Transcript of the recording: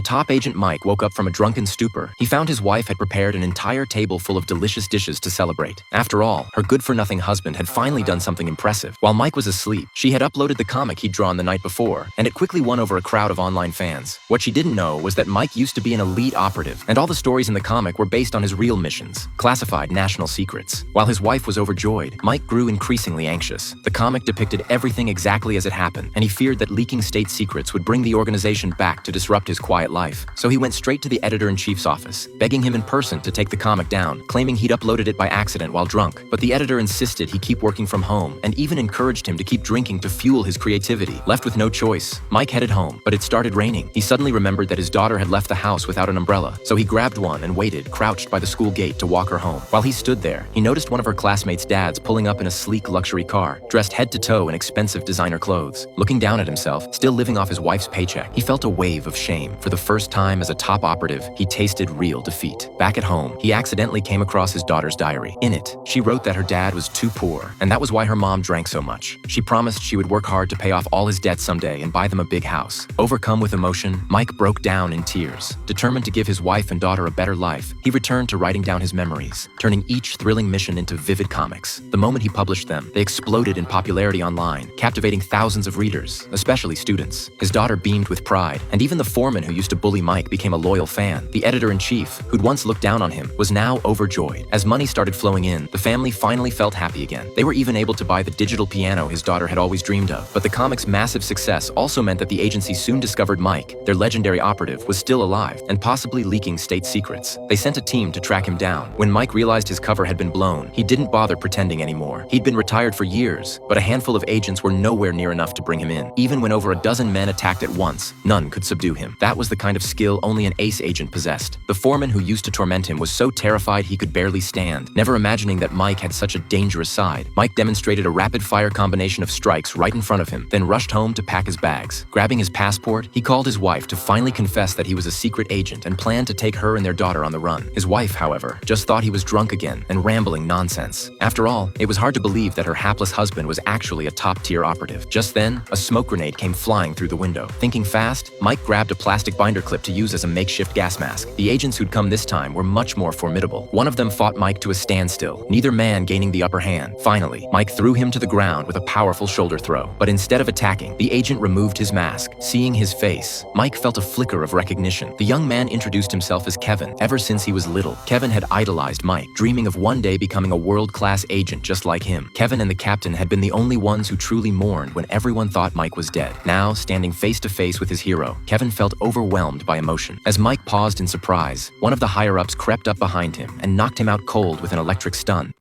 Top agent Mike woke up from a drunken stupor. He found his wife had prepared an entire table full of delicious dishes to celebrate. After all, her good-for-nothing husband had finally done something impressive. While Mike was asleep, she had uploaded the comic he'd drawn the night before, and it quickly won over a crowd of online fans. What she didn't know was that Mike used to be an elite operative, and all the stories in the comic were based on his real missions, classified national secrets. While his wife was overjoyed, Mike grew increasingly anxious. The comic depicted everything exactly as it happened, and he feared that leaking state secrets would bring the organization back to disrupt his quiet life. So he went straight to the editor-in-chief's office, begging him in person to take the comic down, claiming he'd uploaded it by accident while drunk. But the editor insisted he keep working from home, and even encouraged him to keep drinking to fuel his creativity. Left with no choice, Mike headed home, but it started raining. He suddenly remembered that his daughter had left the house without an umbrella, so he grabbed one and waited, crouched by the school gate to walk her home. While he stood there, he noticed one of her classmates' dads pulling up in a sleek luxury car, dressed head to toe in expensive designer clothes. Looking down at himself, still living off his wife's paycheck, he felt a wave of shame. For the first time as a top operative, he tasted real defeat. Back at home, he accidentally came across his daughter's diary. In it, she wrote that her dad was too poor, and that was why her mom drank so much. She promised she would work hard to pay off all his debts someday and buy them a big house. Overcome with emotion, Mike broke down in tears. Determined to give his wife and daughter a better life, he returned to writing down his memories, turning each thrilling mission into vivid comics. The moment he published them, they exploded in popularity online, captivating thousands of readers, especially students. His daughter beamed with pride, and even the foreman who used to bully Mike became a loyal fan. The editor-in-chief, who'd once looked down on him, was now overjoyed. As money started flowing in, the family finally felt happy again. They were even able to buy the digital piano his daughter had always dreamed of. But the comic's massive success also meant that the agency soon discovered Mike, their legendary operative, was still alive and possibly leaking state secrets. They sent a team to track him down. When Mike realized his cover had been blown, he didn't bother pretending anymore. He'd been retired for years, but a handful of agents were nowhere near enough to bring him in. Even when over a dozen men attacked at once, none could subdue him. That was the kind of skill only an ace agent possessed. The foreman who used to torment him was so terrified he could barely stand. Never imagining that Mike had such a dangerous side, Mike demonstrated a rapid-fire combination of strikes right in front of him, then rushed home to pack his bags. Grabbing his passport, he called his wife to finally confess that he was a secret agent and planned to take her and their daughter on the run. His wife, however, just thought he was drunk again and rambling nonsense. After all, it was hard to believe that her hapless husband was actually a top-tier operative. Just then, a smoke grenade came flying through the window. Thinking fast, Mike grabbed a plastic binder clip to use as a makeshift gas mask. The agents who'd come this time were much more formidable. One of them fought Mike to a standstill, neither man gaining the upper hand. Finally, Mike threw him to the ground with a powerful shoulder throw. But instead of attacking, the agent removed his mask. Seeing his face, Mike felt a flicker of recognition. The young man introduced himself as Kevin. Ever since he was little, Kevin had idolized Mike, dreaming of one day becoming a world-class agent just like him. Kevin and the captain had been the only ones who truly mourned when everyone thought Mike was dead. Now, standing face to face with his hero, Kevin felt overwhelmed by emotion. As Mike paused in surprise, one of the higher-ups crept up behind him and knocked him out cold with an electric stun.